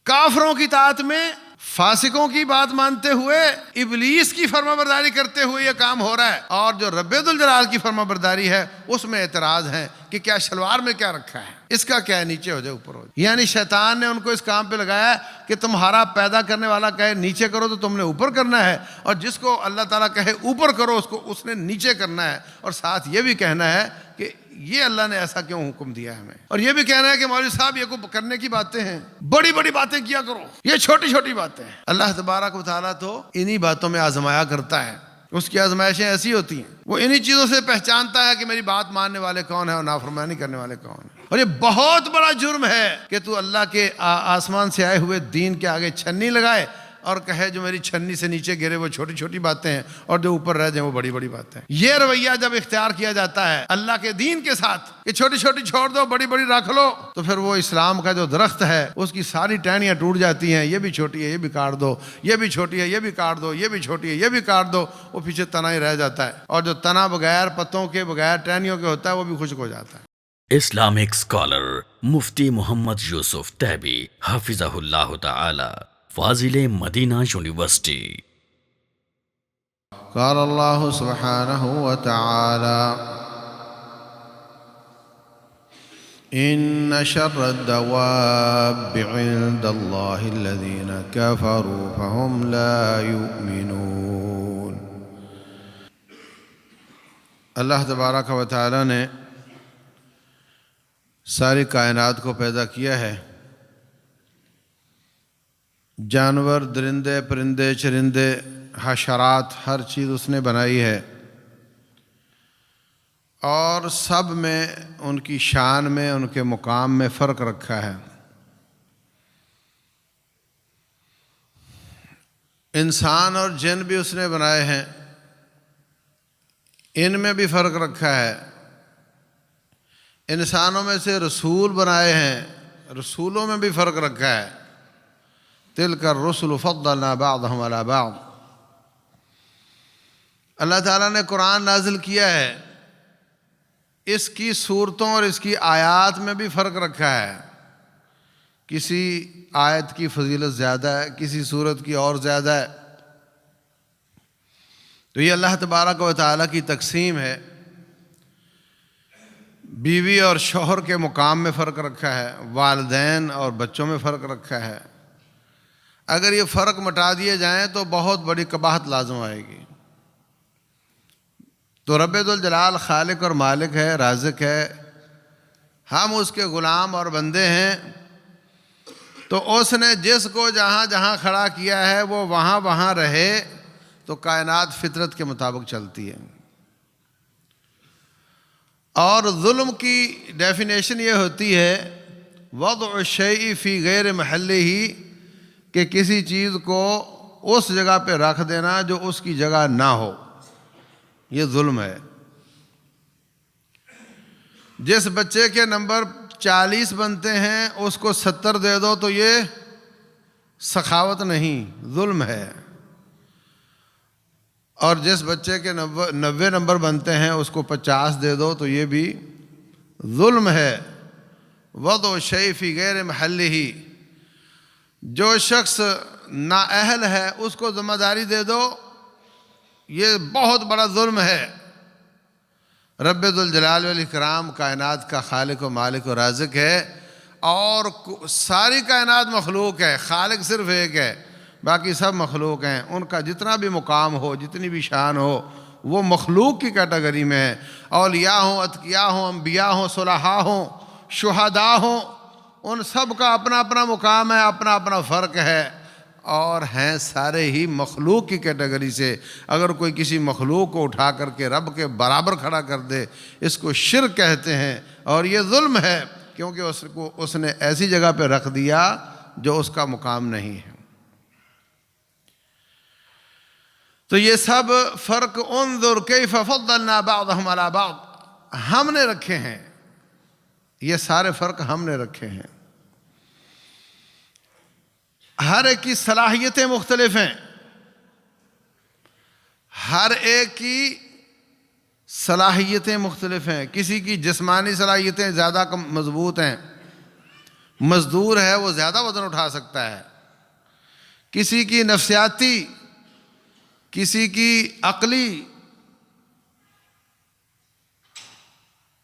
کافروں کی اطاعت میں، فاسقوں کی بات مانتے ہوئے، ابلیس کی فرما برداری کرتے ہوئے یہ کام ہو رہا ہے، اور جو رب ذوالجلال کی فرما برداری ہے اس میں اعتراض ہے کہ کیا شلوار میں کیا رکھا ہے، اس کا کیا ہے، نیچے ہو جائے اوپر ہو جائے۔ یعنی شیطان نے ان کو اس کام پہ لگایا کہ تمہارا پیدا کرنے والا کہے نیچے کرو تو تم نے اوپر کرنا ہے، اور جس کو اللہ تعالیٰ کہے اوپر کرو اس نے نیچے کرنا ہے، اور ساتھ یہ بھی کہنا ہے کہ یہ اللہ نے ایسا کیوں حکم دیا ہے ہمیں، اور یہ بھی کہنا ہے کہ مولوی صاحب یہ کو کرنے کی باتیں ہیں، بڑی بڑی باتیں کیا کرو، یہ چھوٹی چھوٹی باتیں ہیں۔ اللہ تبارک و تعالیٰ تو انہی باتوں میں آزمایا کرتا ہے، اس کی آزمائشیں ایسی ہوتی ہیں، وہ انہی چیزوں سے پہچانتا ہے کہ میری بات ماننے والے کون ہیں اور نافرمانی کرنے والے کون ہیں۔ اور یہ بہت بڑا جرم ہے کہ تو اللہ کے آسمان سے آئے ہوئے دین کے آگے چھنی لگائے اور کہے جو میری چھنی سے نیچے گرے وہ چھوٹی چھوٹی باتیں ہیں، اور جو اوپر رہ جائیں وہ بڑی بڑی باتیں ہیں۔ یہ رویہ جب اختیار کیا جاتا ہے اللہ کے دین کے ساتھ کہ چھوٹی چھوٹی چھوڑ دو بڑی بڑی رکھ لو، تو پھر وہ اسلام کا جو درخت ہے اس کی ساری ٹہنیاں ٹوٹ جاتی ہیں، یہ بھی چھوٹی ہے یہ بھی کاٹ دو، یہ بھی چھوٹی ہے یہ بھی کاٹ دو، یہ بھی چھوٹی ہے یہ بھی کاٹ دو، وہ پیچھے تنا ہی رہ جاتا ہے، اور جو تنا بغیر پتوں کے بغیر ٹہنیوں کے ہوتا ہے وہ بھی خشک ہو جاتا ہے۔ اسلامک اسکالر مفتی محمد یوسف تیبی حفظہ اللہ تعالی، فاضل مدینہ یونیورسٹی۔ قال اللہ سبحانہ وتعالی ان شر الدواب عند اللہ الذین کفروا فهم لا یؤمنون۔ اللہ تبارک و تعالی نے ساری کائنات کو پیدا کیا ہے، جانور، درندے، پرندے، چرندے، حشرات، ہر چیز اس نے بنائی ہے، اور سب میں ان کی شان میں، ان کے مقام میں فرق رکھا ہے۔ انسان اور جن بھی اس نے بنائے ہیں، ان میں بھی فرق رکھا ہے۔ انسانوں میں سے رسول بنائے ہیں، رسولوں میں بھی فرق رکھا ہے۔ تلک الرسل فضلنا بعضهم علی بعض۔ اللہ تعالیٰ نے قرآن نازل کیا ہے، اس کی صورتوں اور اس کی آیات میں بھی فرق رکھا ہے۔ کسی آیت کی فضیلت زیادہ ہے، کسی صورت کی اور زیادہ ہے۔ تو یہ اللہ تبارک و تعالیٰ کی تقسیم ہے۔ بیوی اور شوہر کے مقام میں فرق رکھا ہے، والدین اور بچوں میں فرق رکھا ہے۔ اگر یہ فرق مٹا دیے جائیں تو بہت بڑی قباحت لازم آئے گی۔ تو رب ذوالجلال خالق اور مالک ہے، رازق ہے، ہم اس کے غلام اور بندے ہیں، تو اس نے جس کو جہاں جہاں کھڑا کیا ہے وہ وہاں وہاں رہے، تو کائنات فطرت کے مطابق چلتی ہے۔ اور ظلم کی ڈیفینیشن یہ ہوتی ہے وضع الشیء فی غیر محلہ، کہ کسی چیز کو اس جگہ پہ رکھ دینا جو اس کی جگہ نہ ہو، یہ ظلم ہے۔ جس بچے کے نمبر 40 بنتے ہیں اس کو 70 دے دو تو یہ سخاوت نہیں، ظلم ہے۔ اور جس بچے کے 90 نمبر بنتے ہیں اس کو 50 دے دو تو یہ بھی ظلم ہے۔ وضع الشیء فی غیر محلہ، جو شخص نااہل ہے اس کو ذمہ داری دے دو، یہ بہت بڑا ظلم ہے۔ رب ذوالجلال والاکرام کائنات کا خالق و مالک و رازق ہے، اور ساری کائنات مخلوق ہے، خالق صرف ایک ہے، باقی سب مخلوق ہیں۔ ان کا جتنا بھی مقام ہو، جتنی بھی شان ہو، وہ مخلوق کی کیٹیگری میں ہے۔ اولیاء ہوں، اتقیاء ہوں، انبیاء ہوں، صلحاء ہوں، شہداء ہوں، ان سب کا اپنا اپنا مقام ہے، اپنا اپنا فرق ہے، اور ہیں سارے ہی مخلوق کی کیٹیگری سے۔ اگر کوئی کسی مخلوق کو اٹھا کر کے رب کے برابر کھڑا کر دے، اس کو شرک کہتے ہیں، اور یہ ظلم ہے، کیونکہ اس نے ایسی جگہ پہ رکھ دیا جو اس کا مقام نہیں ہے۔ تو یہ سب فرق انظر کیف فضلنا بعضهم علی بعض، ہم نے رکھے ہیں، یہ سارے فرق ہم نے رکھے ہیں۔ ہر ایک کی صلاحیتیں مختلف ہیں، ہر ایک کی صلاحیتیں مختلف ہیں۔ کسی کی جسمانی صلاحیتیں زیادہ مضبوط ہیں، مزدور ہے وہ زیادہ وزن اٹھا سکتا ہے، کسی کی نفسیاتی، کسی کی عقلی،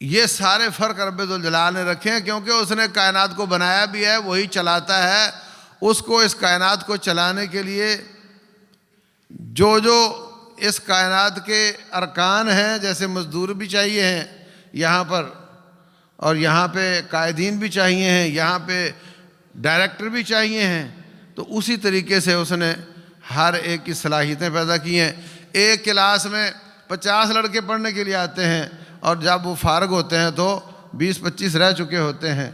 یہ سارے فرق رب ذوالجلال نے رکھے ہیں، کیونکہ اس نے کائنات کو بنایا بھی ہے، وہی چلاتا ہے۔ اس کو اس کائنات کو چلانے کے لیے جو اس کائنات کے ارکان ہیں، جیسے مزدور بھی چاہیے ہیں یہاں پر، اور یہاں پہ قائدین بھی چاہیے ہیں، یہاں پہ ڈائریکٹر بھی چاہیے ہیں، تو اسی طریقے سے اس نے ہر ایک کی صلاحیتیں پیدا کی ہیں۔ ایک کلاس میں 50 لڑکے پڑھنے کے لیے آتے ہیں، اور جب وہ فارغ ہوتے ہیں تو 20-25 رہ چکے ہوتے ہیں،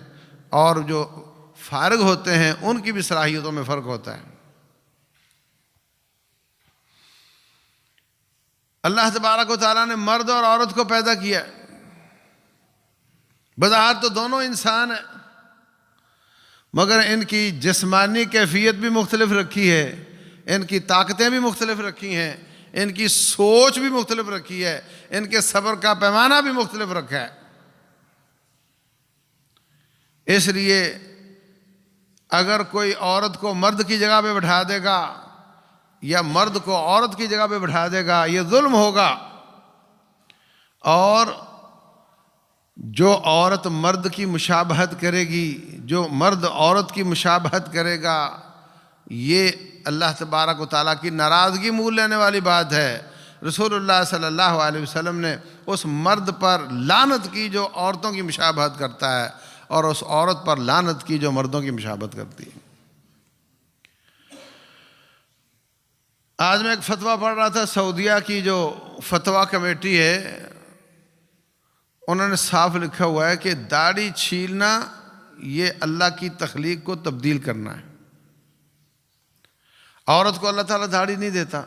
اور جو فارغ ہوتے ہیں ان کی بھی صلاحیتوں میں فرق ہوتا ہے۔ اللہ تبارک و تعالیٰ نے مرد اور عورت کو پیدا کیا، بظاہر تو دونوں انسان ہیں، مگر ان کی جسمانی کیفیت بھی مختلف رکھی ہے، ان کی طاقتیں بھی مختلف رکھی ہیں، ان کی سوچ بھی مختلف رکھی ہے، ان کے صبر کا پیمانہ بھی مختلف رکھا ہے۔ اس لیے اگر کوئی عورت کو مرد کی جگہ پہ بٹھا دے گا یا مرد کو عورت کی جگہ پہ بٹھا دے گا، یہ ظلم ہوگا، اور جو عورت مرد کی مشابہت کرے گی، جو مرد عورت کی مشابہت کرے گا، یہ اللہ تبارک و تعالیٰ کی ناراضگی مول لینے والی بات ہے۔ رسول اللہ صلی اللہ علیہ وسلم نے اس مرد پر لعنت کی جو عورتوں کی مشابہت کرتا ہے، اور اس عورت پر لعنت کی جو مردوں کی مشابہت کرتی ہے۔ آج میں ایک فتویٰ پڑھ رہا تھا، سعودیہ کی جو فتویٰ کمیٹی ہے، انہوں نے صاف لکھا ہوا ہے کہ داڑھی چھیلنا یہ اللہ کی تخلیق کو تبدیل کرنا ہے۔ عورت کو اللہ تعالیٰ داڑھی نہیں دیتا،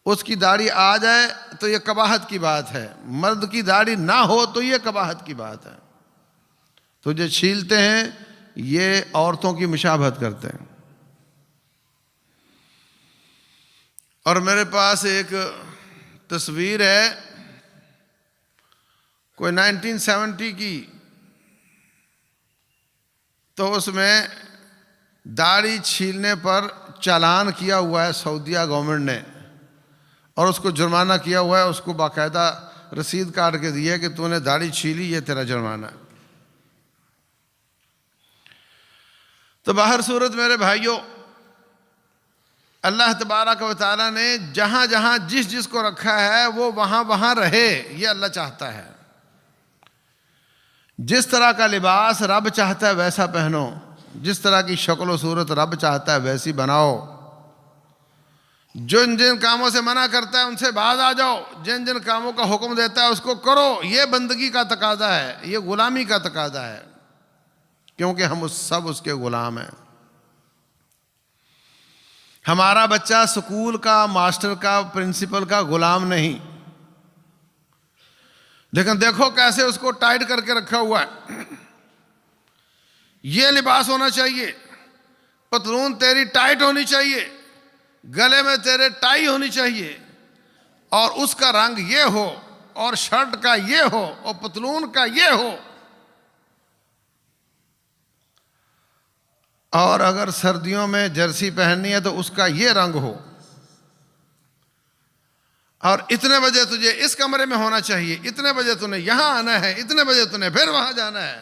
اس کی داڑھی آ جائے تو یہ قباحت کی بات ہے، مرد کی داڑھی نہ ہو تو یہ قباحت کی بات ہے۔ تو جو چھیلتے ہیں یہ عورتوں کی مشابہت کرتے ہیں۔ اور میرے پاس ایک تصویر ہے کوئی 1970 کی، تو اس میں داڑھی چھیلنے پر چالان کیا ہوا ہے سعودیہ گورنمنٹ نے، اور اس کو جرمانہ کیا ہوا ہے، اس کو باقاعدہ رسید کاٹ کے دی ہے کہ تو نے داڑھی چھیلی، یہ تیرا جرمانہ ہے۔ تو باہر صورت میرے بھائیوں، اللہ تبارک و تعالیٰ نے جہاں جہاں جس کو رکھا ہے وہ وہاں وہاں رہے، یہ اللہ چاہتا ہے۔ جس طرح کا لباس رب چاہتا ہے ویسا پہنو، جس طرح کی شکل و صورت رب چاہتا ہے ویسی بناؤ، جن کاموں سے منع کرتا ہے ان سے باز آ جاؤ، جن کاموں کا حکم دیتا ہے اس کو کرو۔ یہ بندگی کا تقاضا ہے، یہ غلامی کا تقاضا ہے، کیونکہ ہم سب اس کے غلام ہیں۔ ہمارا بچہ سکول کا، ماسٹر کا، پرنسپل کا غلام نہیں، لیکن دیکھو کیسے اس کو ٹائٹ کر کے رکھا ہوا ہے۔ یہ لباس ہونا چاہیے، پتلون تیری ٹائٹ ہونی چاہیے، گلے میں تیرے ٹائی ہونی چاہیے، اور اس کا رنگ یہ ہو، اور شرٹ کا یہ ہو، اور پتلون کا یہ ہو، اور اگر سردیوں میں جرسی پہننی ہے تو اس کا یہ رنگ ہو، اور اتنے بجے تجھے اس کمرے میں ہونا چاہیے، اتنے بجے تُونے یہاں آنا ہے، اتنے بجے تُونے پھر وہاں جانا ہے،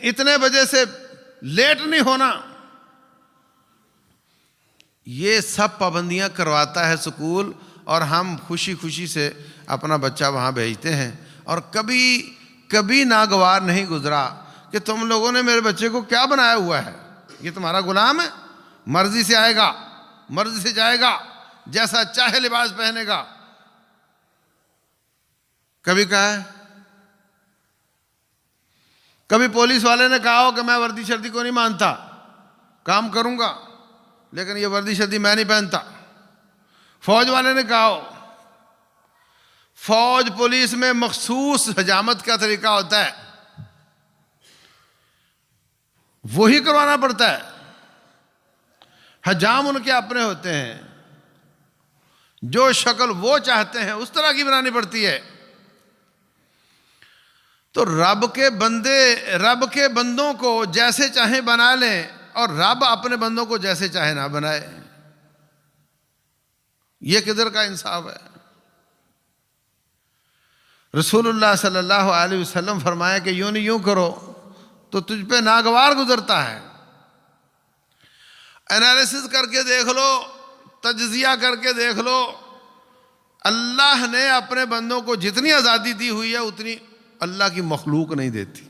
اتنے بجے سے لیٹ نہیں ہونا۔ یہ سب پابندیاں کرواتا ہے سکول، اور ہم خوشی خوشی سے اپنا بچہ وہاں بھیجتے ہیں، اور کبھی ناگوار نہیں گزرا کہ تم لوگوں نے میرے بچے کو کیا بنایا ہوا ہے، یہ تمہارا غلام ہے، مرضی سے آئے گا، مرضی سے جائے گا، جیسا چاہے لباس پہنے گا۔ کبھی کہا ہے، کبھی پولیس والے نے کہا ہو کہ میں وردی شردی کو نہیں مانتا، کام کروں گا لیکن یہ وردی شردی میں نہیں پہنتا۔ فوج والے نے کہا ہو، فوج پولیس میں مخصوص حجامت کا طریقہ ہوتا ہے، وہی کروانا پڑتا ہے، حجام ان کے اپنے ہوتے ہیں، جو شکل وہ چاہتے ہیں اس طرح کی بنانی پڑتی ہے۔ تو رب کے بندوں کو جیسے چاہیں بنا لیں اور رب اپنے بندوں کو جیسے چاہے نہ بنائے. یہ کدھر کا انصاف ہے؟ رسول اللہ صلی اللہ علیہ وسلم فرمایا کہ یوں نہیں یوں کرو تو تجھ پہ ناگوار گزرتا ہے. انالیسس کر کے دیکھ لو، تجزیہ کر کے دیکھ لو، اللہ نے اپنے بندوں کو جتنی آزادی دی ہوئی ہے اتنی اللہ کی مخلوق نہیں دیتی.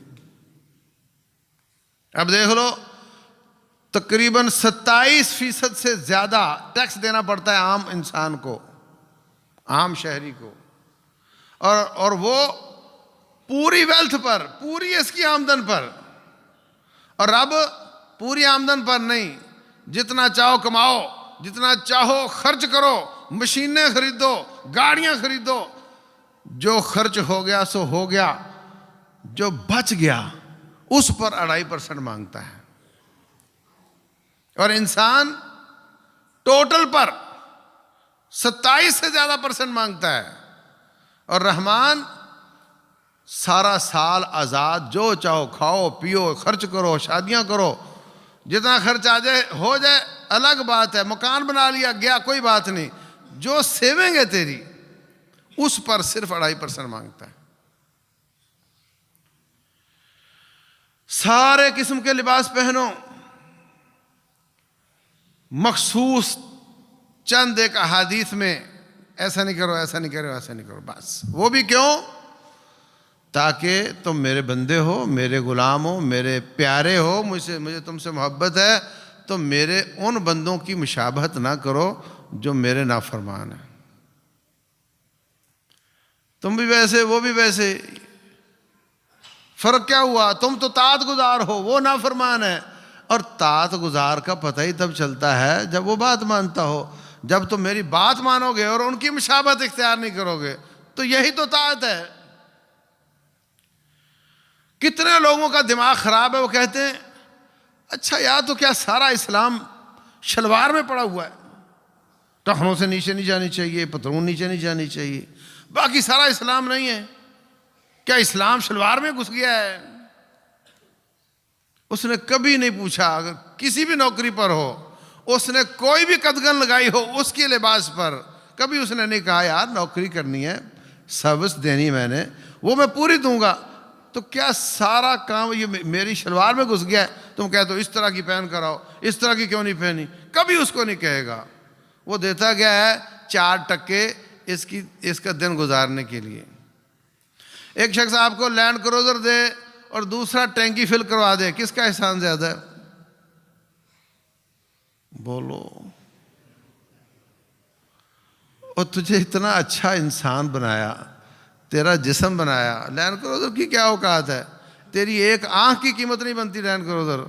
اب دیکھ لو، تقریباً 27% سے زیادہ ٹیکس دینا پڑتا ہے عام انسان کو، عام شہری کو، اور وہ پوری ویلتھ پر، پوری اس کی آمدن پر. اور رب پوری آمدن پر نہیں، جتنا چاہو کماؤ، جتنا چاہو خرچ کرو، مشینیں خریدو، گاڑیاں خریدو، جو خرچ ہو گیا سو ہو گیا، جو بچ گیا اس پر 2.5% مانگتا ہے. اور انسان ٹوٹل پر 27 سے زیادہ % مانگتا ہے. اور رحمان سارا سال آزاد، جو چاہو کھاؤ پیو، خرچ کرو، شادیاں کرو، جتنا خرچ آ جائے ہو جائے الگ بات ہے، مکان بنا لیا گیا کوئی بات نہیں، جو سیونگ ہے تیری اس پر صرف 2.5% مانگتا ہے. سارے قسم کے لباس پہنو، مخصوص چند ایک احادیث میں ایسا نہیں کرو، ایسا نہیں کرو، ایسا نہیں کرو، بس. وہ بھی کیوں؟ تاکہ تم میرے بندے ہو، میرے غلام ہو، میرے پیارے ہو، مجھے تم سے محبت ہے، تو میرے ان بندوں کی مشابہت نہ کرو جو میرے نافرمان ہیں. تم بھی ویسے، وہ بھی ویسے، فرق کیا ہوا؟ تم تو طاعت گزار ہو، وہ نافرمان ہے. اور طاعت گزار کا پتہ ہی تب چلتا ہے جب وہ بات مانتا ہو. جب تم میری بات مانو گے اور ان کی مشابہت اختیار نہیں کرو گے تو یہی تو طاعت ہے. کتنے لوگوں کا دماغ خراب ہے، وہ کہتے ہیں اچھا یار تو کیا سارا اسلام شلوار میں پڑا ہوا ہے؟ ٹخنوں سے نیچے نہیں جانی چاہیے، پتلون نیچے نہیں جانی چاہیے، باقی سارا اسلام نہیں ہے؟ کیا اسلام شلوار میں گھس گیا ہے؟ اس نے کبھی نہیں پوچھا. اگر کسی بھی نوکری پر ہو، اس نے کوئی بھی قدغن لگائی ہو اس کے لباس پر، کبھی اس نے نہیں کہا یار نوکری کرنی ہے، سروس دینی میں نے، وہ میں پوری دوں گا. تو کیا سارا کام یہ میری شلوار میں گھس گیا ہے؟ تم کہتے ہو اس طرح کی پہن کر آؤ، اس طرح کی کیوں نہیں پہنی؟ کبھی اس کو نہیں کہے گا. وہ دیتا گیا ہے 4 ٹکے اس کا دن گزارنے کے لیے. ایک شخص آپ کو لینڈ کروزر دے اور دوسرا ٹینکی فل کروا دے، کس کا احسان زیادہ ہے؟ بولو. اور تجھے اتنا اچھا انسان بنایا، تیرا جسم بنایا، لینڈ کروزر کی کیا اوقات ہے؟ تیری ایک آنکھ کی قیمت نہیں بنتی لینڈ کروزر.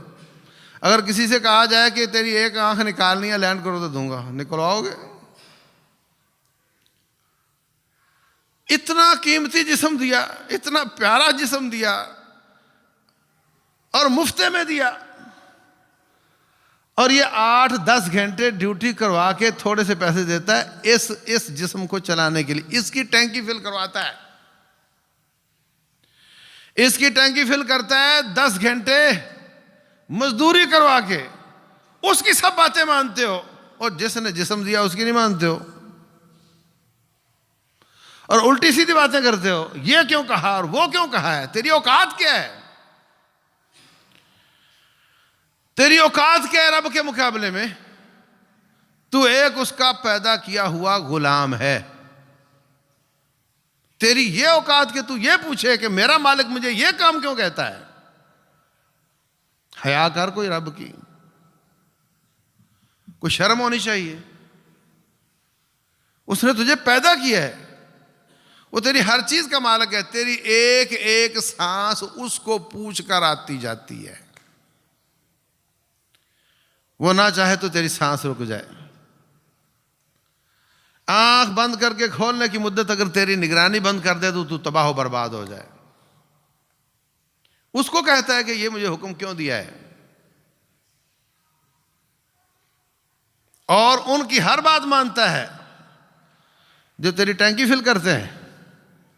اگر کسی سے کہا جائے کہ تیری ایک آنکھ نکالنی ہے، لینڈ کروزر دوں گا، نکلواؤ گے؟ اتنا قیمتی جسم دیا، اتنا پیارا جسم دیا اور مفت میں دیا. اور یہ 8-10 گھنٹے ڈیوٹی کروا کے تھوڑے سے پیسے دیتا ہے اس جسم کو چلانے کے لیے. اس کی ٹینکی فل کرواتا ہے، اس کی ٹینکی فل کرتا ہے 10 گھنٹے مزدوری کروا کے. اس کی سب باتیں مانتے ہو اور جس نے جسم دیا اس کی نہیں مانتے ہو، اور الٹی سیدھی باتیں کرتے ہو. یہ کیوں کہا اور وہ کیوں کہا ہے؟ تیری اوقات کیا ہے؟ تیری اوقات کیا ہے رب کے مقابلے میں؟ تو ایک اس کا پیدا کیا ہوا غلام ہے. تیری یہ اوقات کہ تو یہ پوچھے کہ میرا مالک مجھے یہ کام کیوں کہتا ہے؟ حیا کر کوئی رب کی، کوئی شرم ہونی چاہیے. اس نے تجھے پیدا کیا ہے، وہ تیری ہر چیز کا مالک ہے. تیری ایک ایک سانس اس کو پوچھ کر آتی جاتی ہے. وہ نہ چاہے تو تیری سانس رک جائے. آنکھ بند کر کے کھولنے کی مدت اگر تیری نگرانی بند کر دے تو تباہ و برباد ہو جائے. اس کو کہتا ہے کہ یہ مجھے حکم کیوں دیا ہے. اور ان کی ہر بات مانتا ہے. جو تیری ٹینکی فل کرتے ہیں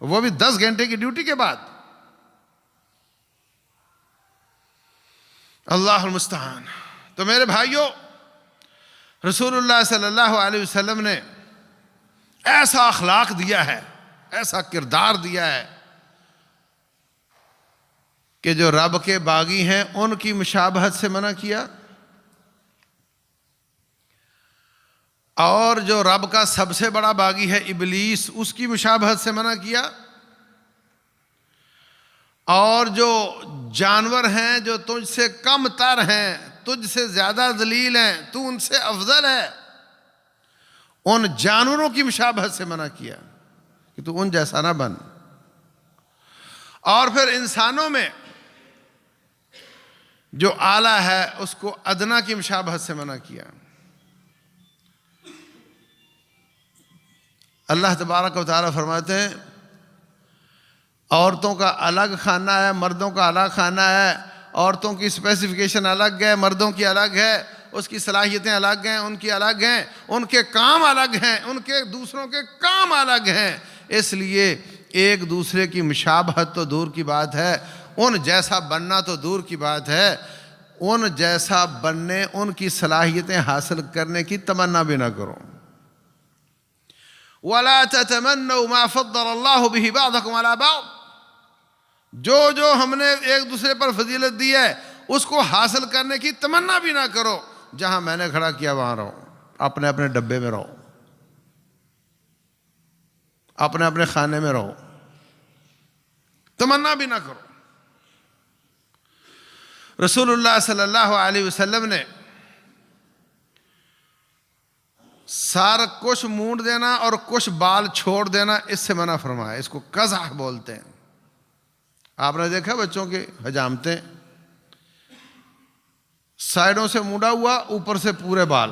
وہ بھی 10 گھنٹے کی ڈیوٹی کے بعد. اللہ المستعان۔ تو میرے بھائیوں، رسول اللہ صلی اللہ علیہ وسلم نے ایسا اخلاق دیا ہے، ایسا کردار دیا ہے کہ جو رب کے باغی ہیں ان کی مشابہت سے منع کیا، اور جو رب کا سب سے بڑا باغی ہے ابلیس، اس کی مشابہت سے منع کیا، اور جو جانور ہیں جو تجھ سے کم تر ہیں، تجھ سے زیادہ ذلیل ہیں، تو ان سے افضل ہے، ان جانوروں کی مشابہت سے منع کیا کہ تو ان جیسا نہ بن۔ اور پھر انسانوں میں جو اعلیٰ ہے اس کو ادنا کی مشابہت سے منع کیا۔ اللہ تبارک و تعالیٰ فرماتے ہیں عورتوں کا الگ کھانہ ہے، مردوں کا الگ کھانہ ہے، عورتوں کی اسپیسیفکیشن الگ ہے، مردوں کی الگ ہے، اس کی صلاحیتیں الگ ہیں، ان کی الگ ہیں، ان کے کام الگ ہیں، ان کے دوسروں کے کام الگ ہیں، اس لیے ایک دوسرے کی مشابہت تو دور کی بات ہے، ان جیسا بننا تو دور کی بات ہے، ان جیسا بننے، ان کی صلاحیتیں حاصل کرنے کی تمنا بھی نہ کرو۔ وَلَا تَتَمَنَّوْا مَا فَضَّلَ اللَّهُ بِهِ بَعْضَكُمْ عَلَىٰ بَعْضٍ، جو ہم نے ایک دوسرے پر فضیلت دی ہے اس کو حاصل کرنے کی تمنا بھی نہ کرو۔ جہاں میں نے کھڑا کیا وہاں رہو، اپنے اپنے ڈبے میں رہو، اپنے اپنے خانے میں رہو، تمنا بھی نہ کرو۔ رسول اللہ صلی اللہ علیہ وسلم نے سارا کچھ مونڈ دینا اور کچھ بال چھوڑ دینا اس سے منع فرمایا، اس کو قزح بولتے ہیں۔ آپ نے دیکھا بچوں کے حجامتیں، سائڈوں سے مونڈا ہوا، اوپر سے پورے بال،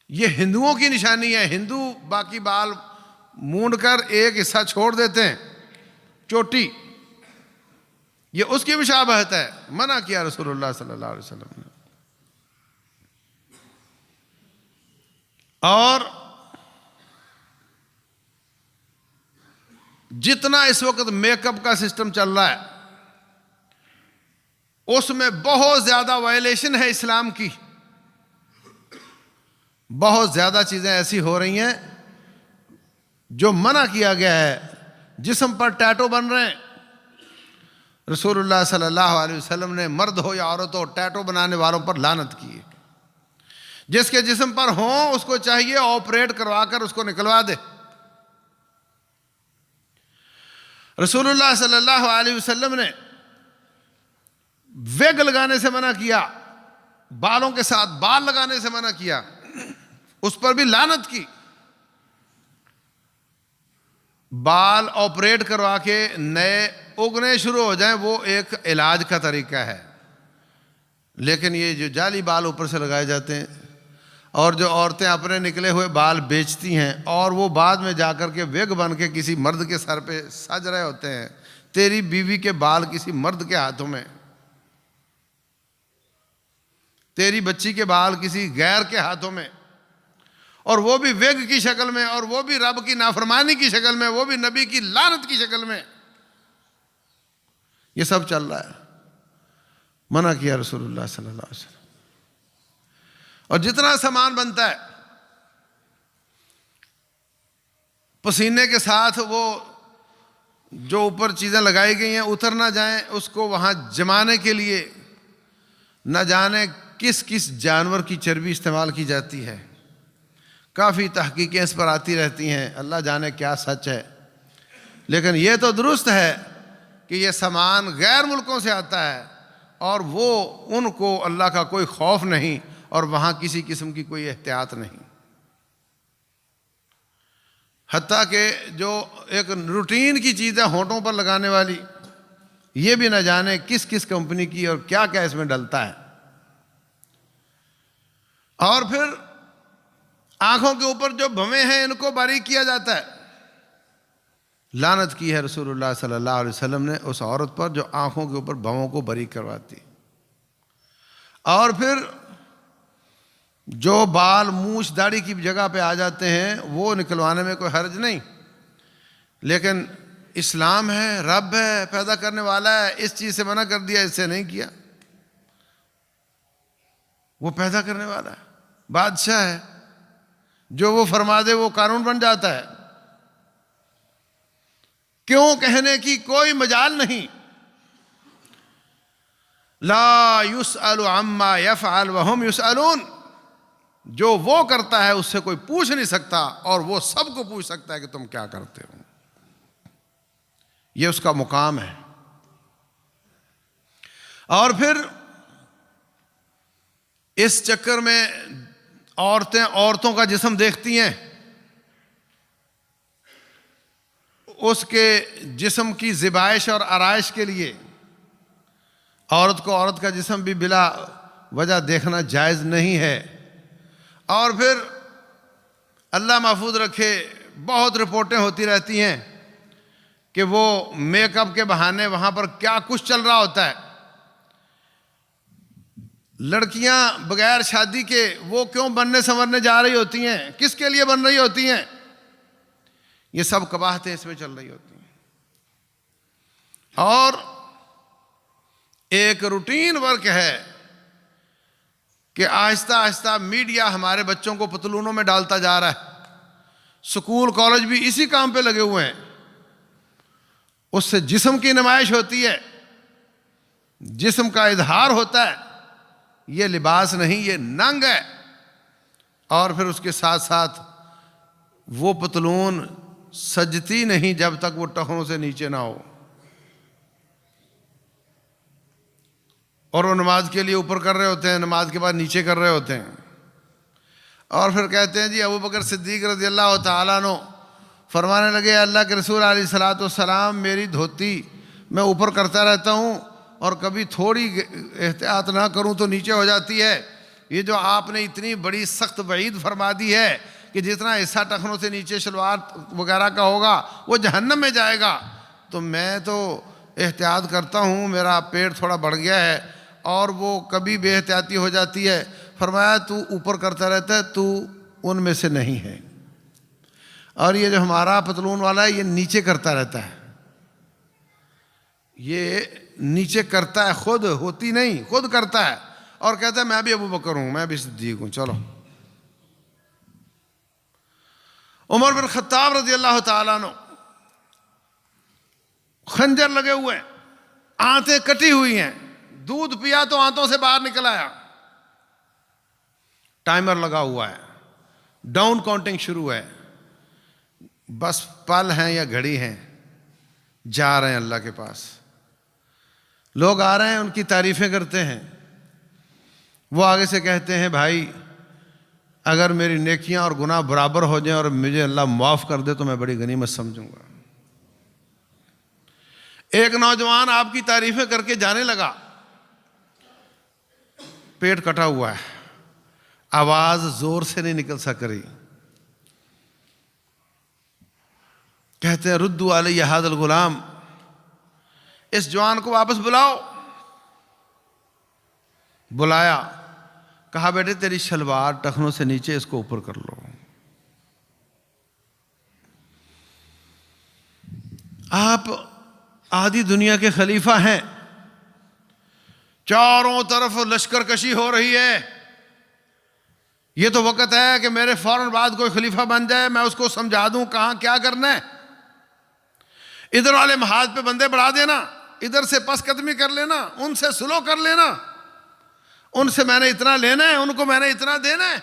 یہ ہندوؤں کی نشانی ہے۔ ہندو باقی بال مونڈ کر ایک حصہ چھوڑ دیتے ہیں، چوٹی، یہ اس کی مشابہت ہے، منع کیا رسول اللہ صلی اللہ علیہ وسلم نے۔ اور جتنا اس وقت میک اپ کا سسٹم چل رہا ہے اس میں بہت زیادہ وائلیشن ہے اسلام کی، بہت زیادہ چیزیں ایسی ہو رہی ہیں جو منع کیا گیا ہے۔ جسم پر ٹیٹو بن رہے ہیں، رسول اللہ صلی اللہ علیہ وسلم نے مرد ہو یا عورت ہو ٹیٹو بنانے والوں پر لعنت کی ہے۔ جس کے جسم پر ہوں اس کو چاہیے آپریٹ کروا کر اس کو نکلوا دے۔ رسول اللہ صلی اللہ علیہ وسلم نے ویگ لگانے سے منع کیا، بالوں کے ساتھ بال لگانے سے منع کیا، اس پر بھی لعنت کی۔ بال آپریٹ کروا کے نئے اگنے شروع ہو جائیں وہ ایک علاج کا طریقہ ہے، لیکن یہ جو جعلی بال اوپر سے لگائے جاتے ہیں اور جو عورتیں اپنے نکلے ہوئے بال بیچتی ہیں اور وہ بعد میں جا کر کے ویگ بن کے کسی مرد کے سر پہ سج رہے ہوتے ہیں، تیری بیوی کے بال کسی مرد کے ہاتھوں میں، تیری بچی کے بال کسی غیر کے ہاتھوں میں، اور وہ بھی ویگ کی شکل میں، اور وہ بھی رب کی نافرمانی کی شکل میں، وہ بھی نبی کی لعنت کی شکل میں، یہ سب چل رہا ہے۔ منع کیا رسول اللہ صلی اللہ علیہ وسلم۔ اور جتنا سامان بنتا ہے پسینے کے ساتھ، وہ جو اوپر چیزیں لگائی گئی ہیں اتر نہ جائیں، اس کو وہاں جمانے کے لیے نہ جانے کس کس جانور کی چربی استعمال کی جاتی ہے، کافی تحقیقیں اس پر آتی رہتی ہیں، اللہ جانے کیا سچ ہے۔ لیکن یہ تو درست ہے کہ یہ سامان غیر ملکوں سے آتا ہے اور وہ ان کو اللہ کا کوئی خوف نہیں اور وہاں کسی قسم کی کوئی احتیاط نہیں، حتیٰ کہ جو ایک روٹین کی چیز ہے ہونٹوں پر لگانے والی، یہ بھی نہ جانے کس کس کمپنی کی اور کیا کیا اس میں ڈلتا ہے۔ اور پھر آنکھوں کے اوپر جو بھویں ہیں ان کو باریک کیا جاتا ہے، لعنت کی ہے رسول اللہ صلی اللہ علیہ وسلم نے اس عورت پر جو آنکھوں کے اوپر بھووں کو باریک کرواتی۔ اور پھر جو بال مونچھ داڑھی کی جگہ پہ آ جاتے ہیں وہ نکلوانے میں کوئی حرج نہیں، لیکن اسلام ہے، رب ہے، پیدا کرنے والا ہے، اس چیز سے منع کر دیا، اس سے نہیں کیا. وہ پیدا کرنے والا ہے، بادشاہ ہے، جو وہ فرما دے وہ قانون بن جاتا ہے. کیوں کہنے کی کوئی مجال نہیں. لا یسأل عما یفعل وہم یسألون. جو وہ کرتا ہے اس سے کوئی پوچھ نہیں سکتا، اور وہ سب کو پوچھ سکتا ہے کہ تم کیا کرتے ہو. یہ اس کا مقام ہے. اور پھر اس چکر میں عورتوں کا جسم دیکھتی ہیں، اس کے جسم کی زیبائش اور آرائش کے لیے عورت کو عورت کا جسم بھی بلا وجہ دیکھنا جائز نہیں ہے. اور پھر اللہ محفوظ رکھے، بہت رپورٹیں ہوتی رہتی ہیں کہ وہ میک اپ کے بہانے وہاں پر کیا کچھ چل رہا ہوتا ہے. لڑکیاں بغیر شادی کے وہ کیوں بننے سنورنے جا رہی ہوتی ہیں، کس کے لیے بن رہی ہوتی ہیں، یہ سب قباحتیں اس میں چل رہی ہوتی ہیں. اور ایک روٹین ورک ہے کہ آہستہ آہستہ میڈیا ہمارے بچوں کو پتلونوں میں ڈالتا جا رہا ہے. سکول کالج بھی اسی کام پہ لگے ہوئے ہیں. اس سے جسم کی نمائش ہوتی ہے، جسم کا اظہار ہوتا ہے. یہ لباس نہیں، یہ ننگ ہے. اور پھر اس کے ساتھ ساتھ وہ پتلون سجتی نہیں جب تک وہ ٹخنوں سے نیچے نہ ہو. اور وہ نماز کے لیے اوپر کر رہے ہوتے ہیں، نماز کے بعد نیچے کر رہے ہوتے ہیں. اور پھر کہتے ہیں جی ابوبکر صدیق رضی اللہ تعالیٰ عنہ فرمانے لگے، اللہ کے رسول علیہ الصلوۃ والسلام میری دھوتی میں اوپر کرتا رہتا ہوں، اور کبھی تھوڑی احتیاط نہ کروں تو نیچے ہو جاتی ہے. یہ جو آپ نے اتنی بڑی سخت وعید فرما دی ہے کہ جتنا حصہ ٹخنوں سے نیچے شلوار وغیرہ کا ہوگا وہ جہنم میں جائے گا، تو میں تو احتیاط کرتا ہوں، میرا پیٹ تھوڑا بڑھ گیا ہے اور وہ کبھی بے احتیاطی ہو جاتی ہے. فرمایا تو اوپر کرتا رہتا ہے، تو ان میں سے نہیں ہے. اور یہ جو ہمارا پتلون والا ہے یہ نیچے کرتا رہتا ہے، یہ نیچے کرتا ہے، خود ہوتی نہیں، خود کرتا ہے اور کہتا ہے میں بھی ابوبکر ہوں، میں بھی صدیق ہوں. چلو. عمر بن خطاب رضی اللہ تعالیٰ عنہ خنجر لگے ہوئے ہیں، آنتیں کٹی ہوئی ہیں، دودھ پیا تو آنتوں سے باہر نکل آیا. ٹائمر لگا ہوا ہے، ڈاؤن کاؤنٹنگ شروع ہے، بس پل ہیں یا گھڑی ہیں، جا رہے ہیں اللہ کے پاس. لوگ آ رہے ہیں، ان کی تعریفیں کرتے ہیں. وہ آگے سے کہتے ہیں بھائی اگر میری نیکیاں اور گناہ برابر ہو جائیں اور مجھے اللہ معاف کر دے تو میں بڑی غنیمت سمجھوں گا. ایک نوجوان آپ کی تعریفیں کر کے جانے لگا، پیٹ کٹا ہوا ہے، آواز زور سے نہیں نکل سک رہی. کہتے ہیں ردوا علی ھذا الغلام، اس جوان کو واپس بلاؤ. بلایا، کہا بیٹے تیری شلوار ٹخنوں سے نیچے، اس کو اوپر کر لو. آپ آدھی دنیا کے خلیفہ ہیں، چاروں طرف لشکر کشی ہو رہی ہے. یہ تو وقت ہے کہ میرے فوراً بعد کوئی خلیفہ بن جائے، میں اس کو سمجھا دوں کہاں کیا کرنا ہے. ادھر والے محاذ پہ بندے بڑھا دینا، ادھر سے پس قدمی کر لینا، ان سے سلو کر لینا، ان سے میں نے اتنا لینا ہے، ان کو میں نے اتنا دینا ہے.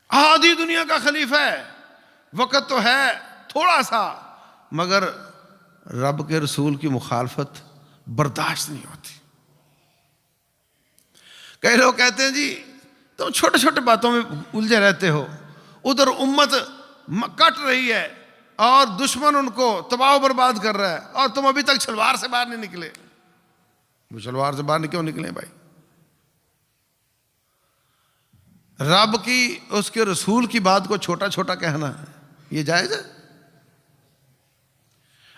آدھی دنیا کا خلیفہ ہے، وقت تو ہے تھوڑا سا، مگر رب کے رسول کی مخالفت برداشت نہیں ہوتی. کئی لوگ کہتے ہیں جی تم چھوٹے چھوٹے باتوں میں الجھے رہتے ہو، ادھر امت کٹ رہی ہے اور دشمن ان کو تباہ و برباد کر رہا ہے، اور تم ابھی تک شلوار سے باہر نہیں نکلے. وہ شلوار سے باہر کیوں نکلے بھائی؟ رب کی، اس کے رسول کی بات کو چھوٹا چھوٹا کہنا ہے، یہ جائز ہے؟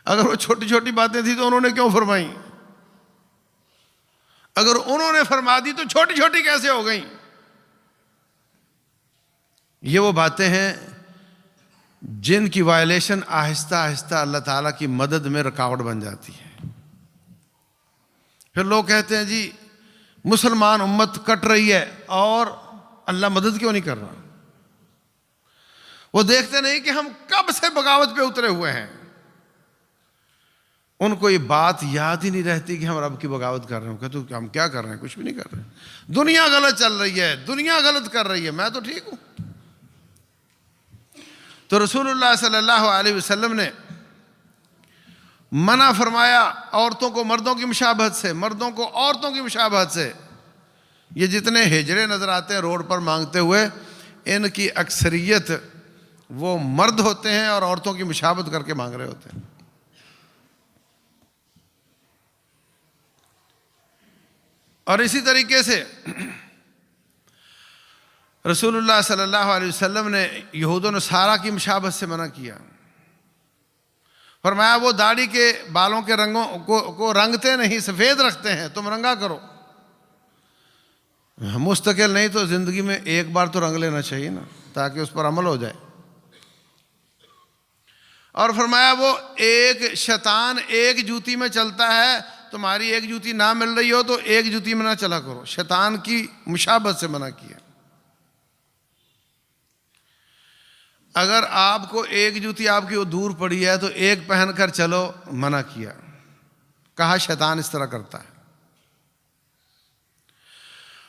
اگر وہ چھوٹی چھوٹی باتیں تھیں تو انہوں نے کیوں فرمائی؟ اگر انہوں نے فرما دی تو چھوٹی چھوٹی کیسے ہو گئیں؟ یہ وہ باتیں ہیں جن کی وائلیشن آہستہ آہستہ اللہ تعالیٰ کی مدد میں رکاوٹ بن جاتی ہے۔ پھر لوگ کہتے ہیں جی مسلمان امت کٹ رہی ہے اور اللہ مدد کیوں نہیں کر رہا؟ وہ دیکھتے نہیں کہ ہم کب سے بغاوت پہ اترے ہوئے ہیں، ان کو یہ بات یاد ہی نہیں رہتی کہ ہم رب کی بغاوت کر رہے ہیں۔ کہتے ہم کیا کر رہے ہیں؟ کچھ بھی نہیں کر رہے ہیں، دنیا غلط چل رہی ہے، دنیا غلط کر رہی ہے، میں تو ٹھیک ہوں۔ تو رسول اللہ صلی اللہ علیہ وسلم نے منع فرمایا عورتوں کو مردوں کی مشابہت سے، مردوں کو عورتوں کی مشابہت سے۔ یہ جتنے ہجڑے نظر آتے ہیں روڈ پر مانگتے ہوئے، ان کی اکثریت وہ مرد ہوتے ہیں اور عورتوں کی مشابہت کر کے مانگ رہے ہوتے ہیں۔ اور اسی طریقے سے رسول اللہ صلی اللہ علیہ وسلم نے یہود و نصارہ کی مشابہت سے منع کیا۔ فرمایا وہ داڑھی کے بالوں کے رنگوں کو رنگتے نہیں، سفید رکھتے ہیں، تم رنگا کرو۔ مستقل نہیں تو زندگی میں ایک بار تو رنگ لینا چاہیے نا، تاکہ اس پر عمل ہو جائے۔ اور فرمایا وہ ایک شیطان ایک جوتی میں چلتا ہے، تمہاری ایک جوتی نہ مل رہی ہو تو ایک جوتی میں نہ چلا کرو۔ شیطان کی مشابہت سے منع کیا۔ اگر آپ کو ایک جوتی آپ کی وہ دور پڑی ہے تو ایک پہن کر چلو، منع کیا، کہا شیطان اس طرح کرتا ہے۔